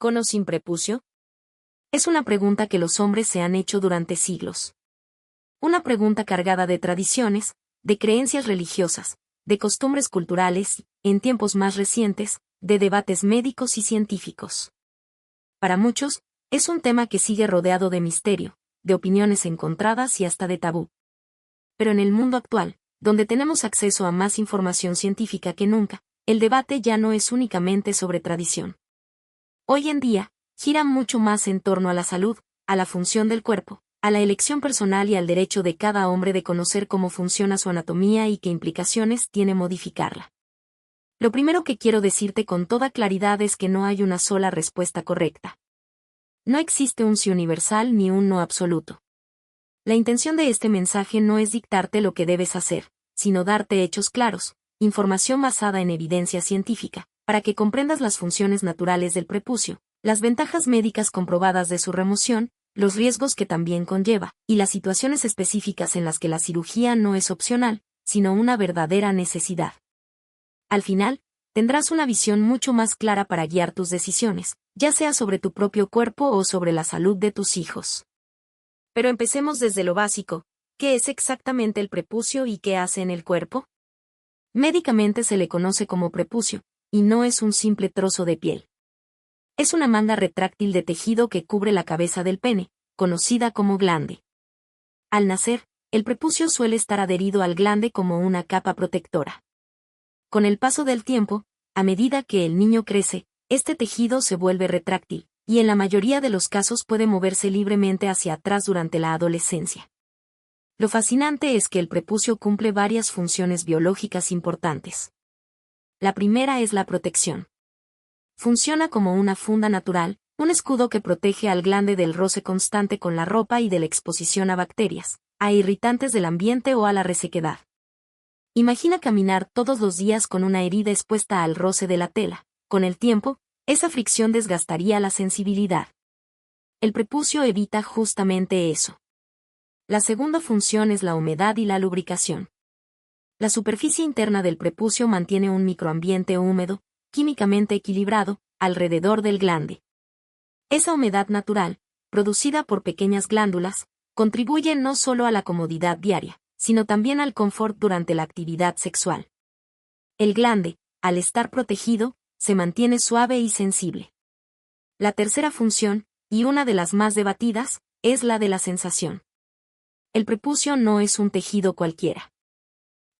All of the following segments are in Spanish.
¿Con o sin prepucio? Es una pregunta que los hombres se han hecho durante siglos. Una pregunta cargada de tradiciones, de creencias religiosas, de costumbres culturales, en tiempos más recientes, de debates médicos y científicos. Para muchos, es un tema que sigue rodeado de misterio, de opiniones encontradas y hasta de tabú. Pero en el mundo actual, donde tenemos acceso a más información científica que nunca, el debate ya no es únicamente sobre tradición. Hoy en día, gira mucho más en torno a la salud, a la función del cuerpo, a la elección personal y al derecho de cada hombre de conocer cómo funciona su anatomía y qué implicaciones tiene modificarla. Lo primero que quiero decirte con toda claridad es que no hay una sola respuesta correcta. No existe un sí universal ni un no absoluto. La intención de este mensaje no es dictarte lo que debes hacer, sino darte hechos claros, información basada en evidencia científica, para que comprendas las funciones naturales del prepucio, las ventajas médicas comprobadas de su remoción, los riesgos que también conlleva, y las situaciones específicas en las que la cirugía no es opcional, sino una verdadera necesidad. Al final, tendrás una visión mucho más clara para guiar tus decisiones, ya sea sobre tu propio cuerpo o sobre la salud de tus hijos. Pero empecemos desde lo básico. ¿Qué es exactamente el prepucio y qué hace en el cuerpo? Médicamente se le conoce como prepucio, y no es un simple trozo de piel. Es una manga retráctil de tejido que cubre la cabeza del pene, conocida como glande. Al nacer, el prepucio suele estar adherido al glande como una capa protectora. Con el paso del tiempo, a medida que el niño crece, este tejido se vuelve retráctil, y en la mayoría de los casos puede moverse libremente hacia atrás durante la adolescencia. Lo fascinante es que el prepucio cumple varias funciones biológicas importantes. La primera es la protección. Funciona como una funda natural, un escudo que protege al glande del roce constante con la ropa y de la exposición a bacterias, a irritantes del ambiente o a la resequedad. Imagina caminar todos los días con una herida expuesta al roce de la tela. Con el tiempo, esa fricción desgastaría la sensibilidad. El prepucio evita justamente eso. La segunda función es la humedad y la lubricación. La superficie interna del prepucio mantiene un microambiente húmedo, químicamente equilibrado, alrededor del glande. Esa humedad natural, producida por pequeñas glándulas, contribuye no solo a la comodidad diaria, sino también al confort durante la actividad sexual. El glande, al estar protegido, se mantiene suave y sensible. La tercera función, y una de las más debatidas, es la de la sensación. El prepucio no es un tejido cualquiera.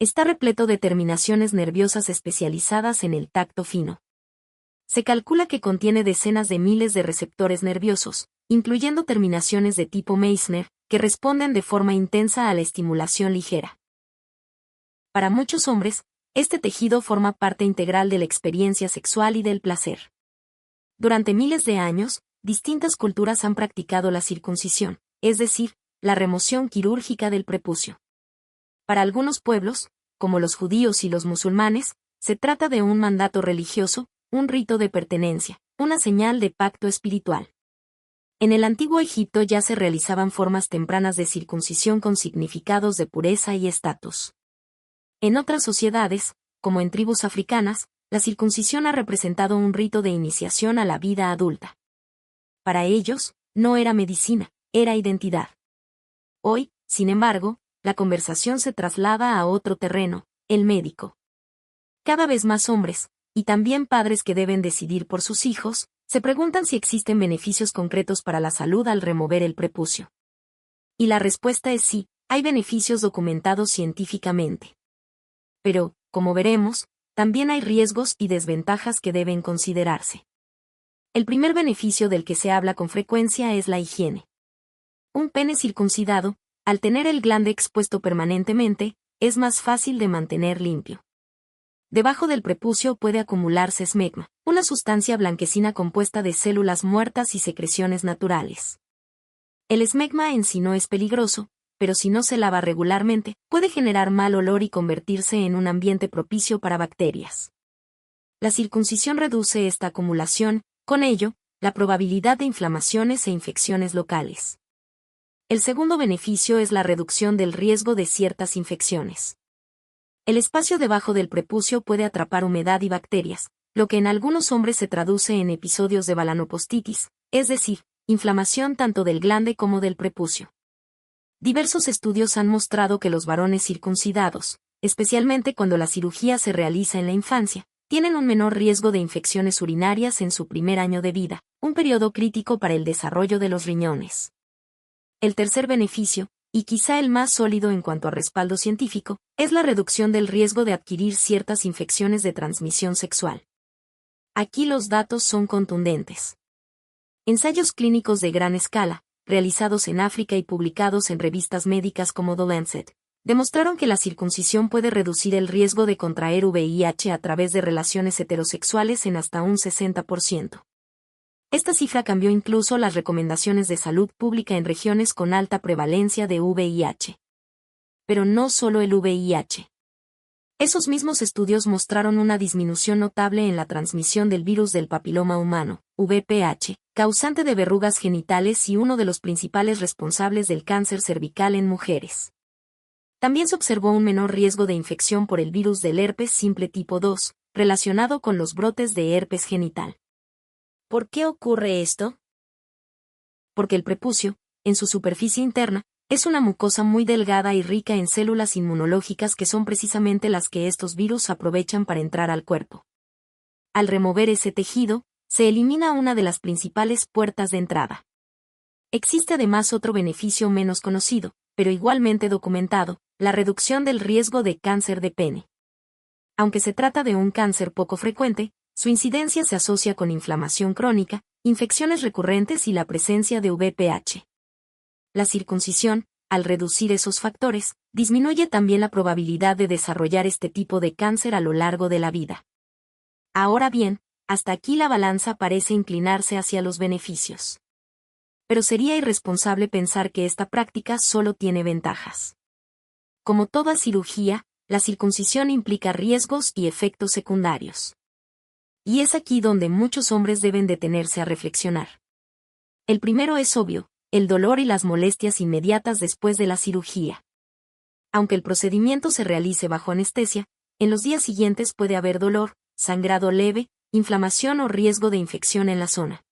Está repleto de terminaciones nerviosas especializadas en el tacto fino. Se calcula que contiene decenas de miles de receptores nerviosos, incluyendo terminaciones de tipo Meissner, que responden de forma intensa a la estimulación ligera. Para muchos hombres, este tejido forma parte integral de la experiencia sexual y del placer. Durante miles de años, distintas culturas han practicado la circuncisión, es decir, la remoción quirúrgica del prepucio. Para algunos pueblos, como los judíos y los musulmanes, se trata de un mandato religioso, un rito de pertenencia, una señal de pacto espiritual. En el antiguo Egipto ya se realizaban formas tempranas de circuncisión con significados de pureza y estatus. En otras sociedades, como en tribus africanas, la circuncisión ha representado un rito de iniciación a la vida adulta. Para ellos, no era medicina, era identidad. Hoy, sin embargo, la conversación se traslada a otro terreno, el médico. Cada vez más hombres, y también padres que deben decidir por sus hijos, se preguntan si existen beneficios concretos para la salud al remover el prepucio. Y la respuesta es sí, hay beneficios documentados científicamente. Pero, como veremos, también hay riesgos y desventajas que deben considerarse. El primer beneficio del que se habla con frecuencia es la higiene. Un pene circuncidado, al tener el glande expuesto permanentemente, es más fácil de mantener limpio. Debajo del prepucio puede acumularse esmegma, una sustancia blanquecina compuesta de células muertas y secreciones naturales. El esmegma en sí no es peligroso, pero si no se lava regularmente, puede generar mal olor y convertirse en un ambiente propicio para bacterias. La circuncisión reduce esta acumulación, con ello, la probabilidad de inflamaciones e infecciones locales. El segundo beneficio es la reducción del riesgo de ciertas infecciones. El espacio debajo del prepucio puede atrapar humedad y bacterias, lo que en algunos hombres se traduce en episodios de balanopostitis, es decir, inflamación tanto del glande como del prepucio. Diversos estudios han mostrado que los varones circuncidados, especialmente cuando la cirugía se realiza en la infancia, tienen un menor riesgo de infecciones urinarias en su primer año de vida, un periodo crítico para el desarrollo de los riñones. El tercer beneficio, y quizá el más sólido en cuanto a respaldo científico, es la reducción del riesgo de adquirir ciertas infecciones de transmisión sexual. Aquí los datos son contundentes. Ensayos clínicos de gran escala, realizados en África y publicados en revistas médicas como The Lancet, demostraron que la circuncisión puede reducir el riesgo de contraer VIH a través de relaciones heterosexuales en hasta un 60%. Esta cifra cambió incluso las recomendaciones de salud pública en regiones con alta prevalencia de VIH. Pero no solo el VIH. Esos mismos estudios mostraron una disminución notable en la transmisión del virus del papiloma humano, VPH, causante de verrugas genitales y uno de los principales responsables del cáncer cervical en mujeres. También se observó un menor riesgo de infección por el virus del herpes simple tipo 2, relacionado con los brotes de herpes genital. ¿Por qué ocurre esto? Porque el prepucio, en su superficie interna, es una mucosa muy delgada y rica en células inmunológicas que son precisamente las que estos virus aprovechan para entrar al cuerpo. Al remover ese tejido, se elimina una de las principales puertas de entrada. Existe además otro beneficio menos conocido, pero igualmente documentado, la reducción del riesgo de cáncer de pene. Aunque se trata de un cáncer poco frecuente, su incidencia se asocia con inflamación crónica, infecciones recurrentes y la presencia de VPH. La circuncisión, al reducir esos factores, disminuye también la probabilidad de desarrollar este tipo de cáncer a lo largo de la vida. Ahora bien, hasta aquí la balanza parece inclinarse hacia los beneficios. Pero sería irresponsable pensar que esta práctica solo tiene ventajas. Como toda cirugía, la circuncisión implica riesgos y efectos secundarios. Y es aquí donde muchos hombres deben detenerse a reflexionar. El primero es obvio, el dolor y las molestias inmediatas después de la cirugía. Aunque el procedimiento se realice bajo anestesia, en los días siguientes puede haber dolor, sangrado leve, inflamación o riesgo de infección en la zona.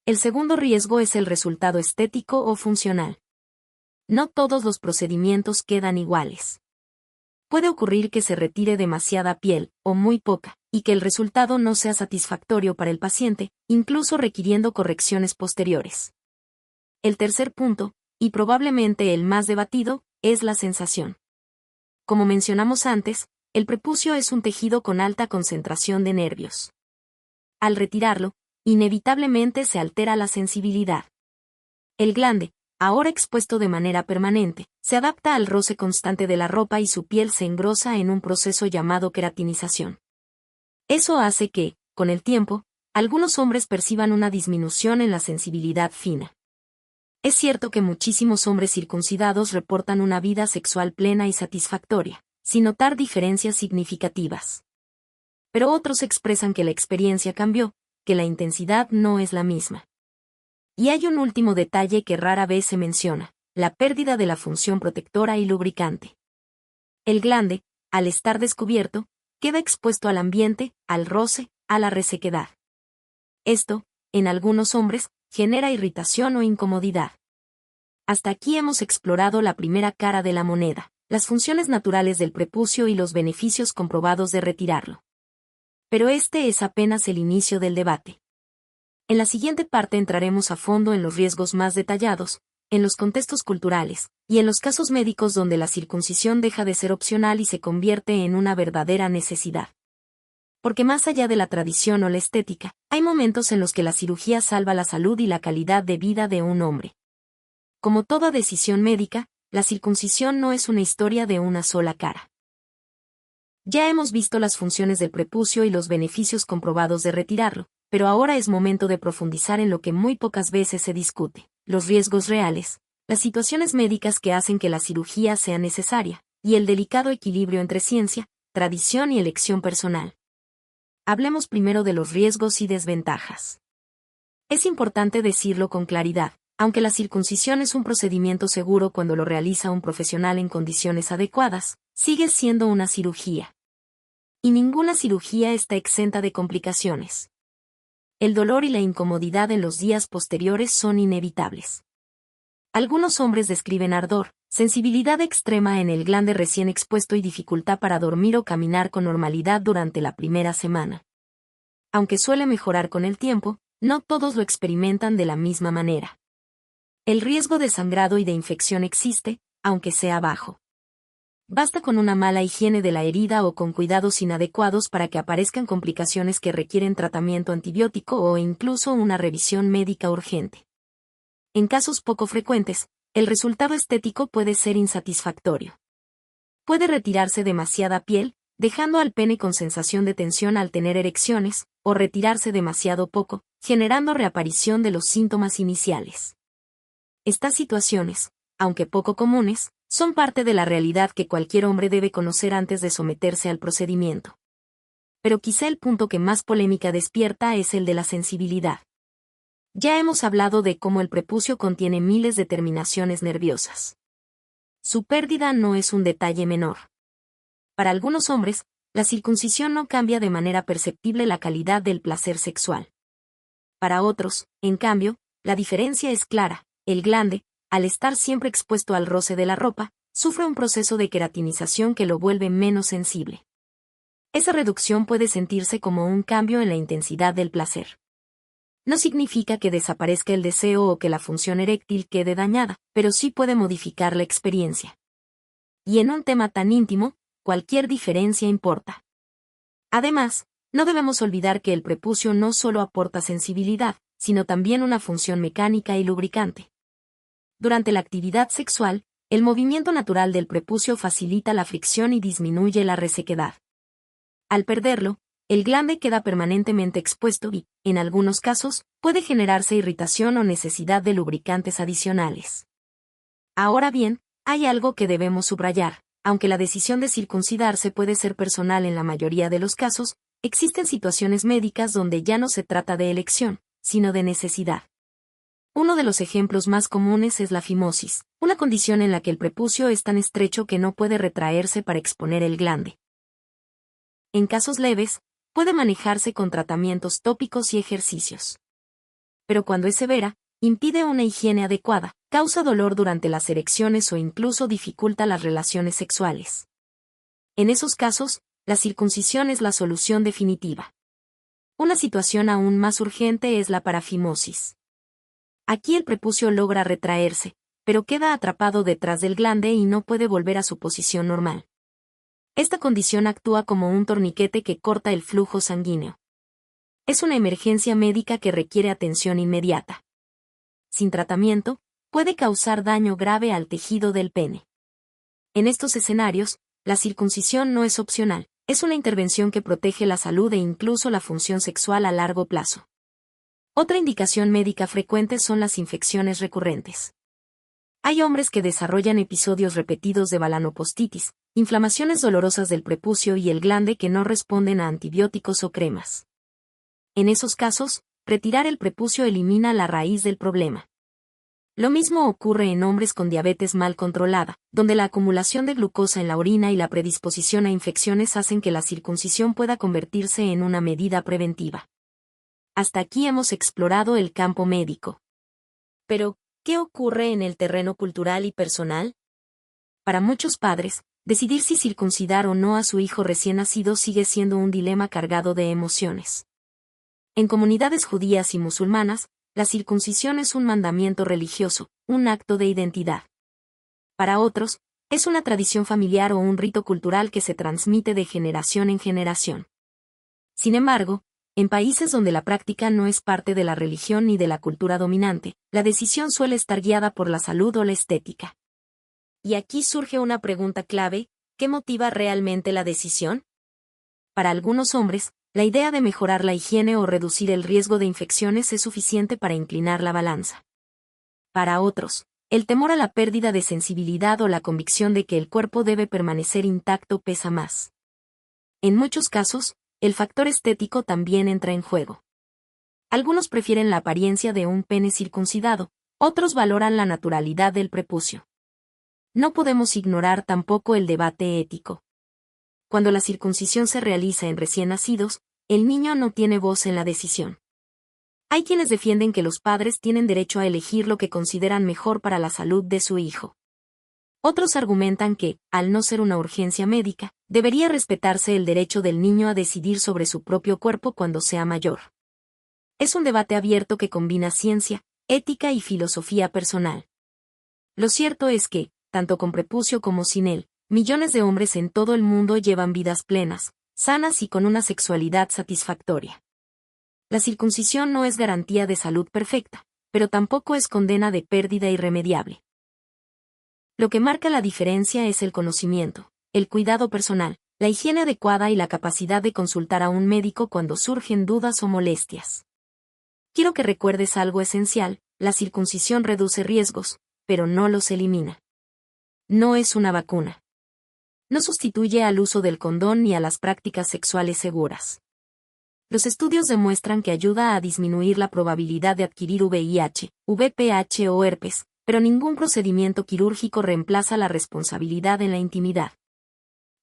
El segundo riesgo es el resultado estético o funcional. No todos los procedimientos quedan iguales. Puede ocurrir que se retire demasiada piel, o muy poca, y que el resultado no sea satisfactorio para el paciente, incluso requiriendo correcciones posteriores. El tercer punto, y probablemente el más debatido, es la sensación. Como mencionamos antes, el prepucio es un tejido con alta concentración de nervios. Al retirarlo, inevitablemente se altera la sensibilidad. El glande, ahora expuesto de manera permanente, se adapta al roce constante de la ropa y su piel se engrosa en un proceso llamado queratinización. Eso hace que, con el tiempo, algunos hombres perciban una disminución en la sensibilidad fina. Es cierto que muchísimos hombres circuncidados reportan una vida sexual plena y satisfactoria, sin notar diferencias significativas. Pero otros expresan que la experiencia cambió, que la intensidad no es la misma. Y hay un último detalle que rara vez se menciona, la pérdida de la función protectora y lubricante. El glande, al estar descubierto, queda expuesto al ambiente, al roce, a la resequedad. Esto, en algunos hombres, genera irritación o incomodidad. Hasta aquí hemos explorado la primera cara de la moneda, las funciones naturales del prepucio y los beneficios comprobados de retirarlo. Pero este es apenas el inicio del debate. En la siguiente parte entraremos a fondo en los riesgos más detallados, en los contextos culturales, y en los casos médicos donde la circuncisión deja de ser opcional y se convierte en una verdadera necesidad. Porque más allá de la tradición o la estética, hay momentos en los que la cirugía salva la salud y la calidad de vida de un hombre. Como toda decisión médica, la circuncisión no es una historia de una sola cara. Ya hemos visto las funciones del prepucio y los beneficios comprobados de retirarlo, pero ahora es momento de profundizar en lo que muy pocas veces se discute, los riesgos reales, las situaciones médicas que hacen que la cirugía sea necesaria, y el delicado equilibrio entre ciencia, tradición y elección personal. Hablemos primero de los riesgos y desventajas. Es importante decirlo con claridad, aunque la circuncisión es un procedimiento seguro cuando lo realiza un profesional en condiciones adecuadas, sigue siendo una cirugía. Y ninguna cirugía está exenta de complicaciones. El dolor y la incomodidad en los días posteriores son inevitables. Algunos hombres describen ardor, sensibilidad extrema en el glande recién expuesto y dificultad para dormir o caminar con normalidad durante la primera semana. Aunque suele mejorar con el tiempo, no todos lo experimentan de la misma manera. El riesgo de sangrado y de infección existe, aunque sea bajo. Basta con una mala higiene de la herida o con cuidados inadecuados para que aparezcan complicaciones que requieren tratamiento antibiótico o incluso una revisión médica urgente. En casos poco frecuentes, el resultado estético puede ser insatisfactorio. Puede retirarse demasiada piel, dejando al pene con sensación de tensión al tener erecciones, o retirarse demasiado poco, generando reaparición de los síntomas iniciales. Estas situaciones, aunque poco comunes, son parte de la realidad que cualquier hombre debe conocer antes de someterse al procedimiento. Pero quizá el punto que más polémica despierta es el de la sensibilidad. Ya hemos hablado de cómo el prepucio contiene miles de terminaciones nerviosas. Su pérdida no es un detalle menor. Para algunos hombres, la circuncisión no cambia de manera perceptible la calidad del placer sexual. Para otros, en cambio, la diferencia es clara. El glande, al estar siempre expuesto al roce de la ropa, sufre un proceso de queratinización que lo vuelve menos sensible. Esa reducción puede sentirse como un cambio en la intensidad del placer. No significa que desaparezca el deseo o que la función eréctil quede dañada, pero sí puede modificar la experiencia. Y en un tema tan íntimo, cualquier diferencia importa. Además, no debemos olvidar que el prepucio no solo aporta sensibilidad, sino también una función mecánica y lubricante. Durante la actividad sexual, el movimiento natural del prepucio facilita la fricción y disminuye la resequedad. Al perderlo, el glande queda permanentemente expuesto y, en algunos casos, puede generarse irritación o necesidad de lubricantes adicionales. Ahora bien, hay algo que debemos subrayar. Aunque la decisión de circuncidarse puede ser personal en la mayoría de los casos, existen situaciones médicas donde ya no se trata de elección, sino de necesidad. Uno de los ejemplos más comunes es la fimosis, una condición en la que el prepucio es tan estrecho que no puede retraerse para exponer el glande. En casos leves, puede manejarse con tratamientos tópicos y ejercicios. Pero cuando es severa, impide una higiene adecuada, causa dolor durante las erecciones o incluso dificulta las relaciones sexuales. En esos casos, la circuncisión es la solución definitiva. Una situación aún más urgente es la parafimosis. Aquí el prepucio logra retraerse, pero queda atrapado detrás del glande y no puede volver a su posición normal. Esta condición actúa como un torniquete que corta el flujo sanguíneo. Es una emergencia médica que requiere atención inmediata. Sin tratamiento, puede causar daño grave al tejido del pene. En estos escenarios, la circuncisión no es opcional, es una intervención que protege la salud e incluso la función sexual a largo plazo. Otra indicación médica frecuente son las infecciones recurrentes. Hay hombres que desarrollan episodios repetidos de balanopostitis, inflamaciones dolorosas del prepucio y el glande que no responden a antibióticos o cremas. En esos casos, retirar el prepucio elimina la raíz del problema. Lo mismo ocurre en hombres con diabetes mal controlada, donde la acumulación de glucosa en la orina y la predisposición a infecciones hacen que la circuncisión pueda convertirse en una medida preventiva. Hasta aquí hemos explorado el campo médico. Pero, ¿qué ocurre en el terreno cultural y personal? Para muchos padres, decidir si circuncidar o no a su hijo recién nacido sigue siendo un dilema cargado de emociones. En comunidades judías y musulmanas, la circuncisión es un mandamiento religioso, un acto de identidad. Para otros, es una tradición familiar o un rito cultural que se transmite de generación en generación. Sin embargo, en países donde la práctica no es parte de la religión ni de la cultura dominante, la decisión suele estar guiada por la salud o la estética. Y aquí surge una pregunta clave: ¿qué motiva realmente la decisión? Para algunos hombres, la idea de mejorar la higiene o reducir el riesgo de infecciones es suficiente para inclinar la balanza. Para otros, el temor a la pérdida de sensibilidad o la convicción de que el cuerpo debe permanecer intacto pesa más. En muchos casos, el factor estético también entra en juego. Algunos prefieren la apariencia de un pene circuncidado, otros valoran la naturalidad del prepucio. No podemos ignorar tampoco el debate ético. cuando la circuncisión se realiza en recién nacidos, el niño no tiene voz en la decisión. Hay quienes defienden que los padres tienen derecho a elegir lo que consideran mejor para la salud de su hijo. Otros argumentan que, al no ser una urgencia médica, debería respetarse el derecho del niño a decidir sobre su propio cuerpo cuando sea mayor. Es un debate abierto que combina ciencia, ética y filosofía personal. Lo cierto es que, tanto con prepucio como sin él, millones de hombres en todo el mundo llevan vidas plenas, sanas y con una sexualidad satisfactoria. La circuncisión no es garantía de salud perfecta, pero tampoco es condena de pérdida irremediable. Lo que marca la diferencia es el conocimiento, el cuidado personal, la higiene adecuada y la capacidad de consultar a un médico cuando surgen dudas o molestias. Quiero que recuerdes algo esencial: la circuncisión reduce riesgos, pero no los elimina. No es una vacuna. No sustituye al uso del condón ni a las prácticas sexuales seguras. Los estudios demuestran que ayuda a disminuir la probabilidad de adquirir VIH, VPH o herpes, pero ningún procedimiento quirúrgico reemplaza la responsabilidad en la intimidad.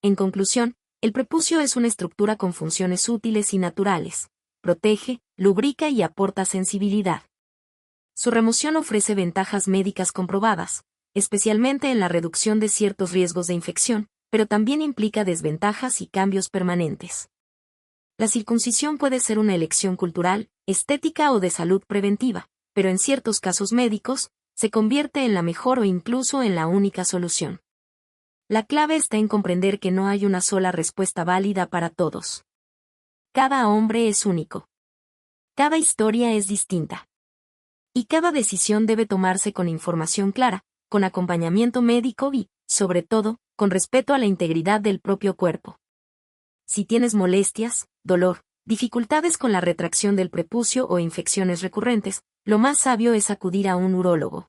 En conclusión, el prepucio es una estructura con funciones útiles y naturales. Protege, lubrica y aporta sensibilidad. Su remoción ofrece ventajas médicas comprobadas, especialmente en la reducción de ciertos riesgos de infección, pero también implica desventajas y cambios permanentes. La circuncisión puede ser una elección cultural, estética o de salud preventiva, pero en ciertos casos médicos, se convierte en la mejor o incluso en la única solución. La clave está en comprender que no hay una sola respuesta válida para todos. Cada hombre es único. Cada historia es distinta. Y cada decisión debe tomarse con información clara, con acompañamiento médico y, sobre todo, con respeto a la integridad del propio cuerpo. Si tienes molestias, dolor, dificultades con la retracción del prepucio o infecciones recurrentes, lo más sabio es acudir a un urólogo.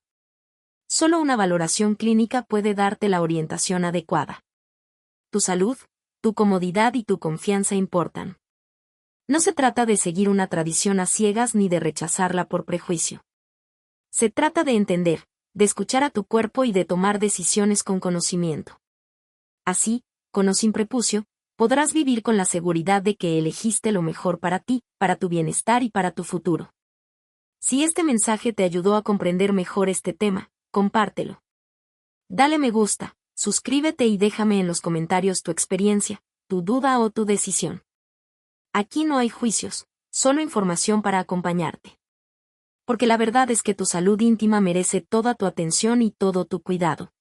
Solo una valoración clínica puede darte la orientación adecuada. Tu salud, tu comodidad y tu confianza importan. No se trata de seguir una tradición a ciegas ni de rechazarla por prejuicio. Se trata de entender, de escuchar a tu cuerpo y de tomar decisiones con conocimiento. Así, con o sin prepucio, podrás vivir con la seguridad de que elegiste lo mejor para ti, para tu bienestar y para tu futuro. Si este mensaje te ayudó a comprender mejor este tema, compártelo. Dale me gusta, suscríbete y déjame en los comentarios tu experiencia, tu duda o tu decisión. Aquí no hay juicios, solo información para acompañarte. Porque la verdad es que tu salud íntima merece toda tu atención y todo tu cuidado.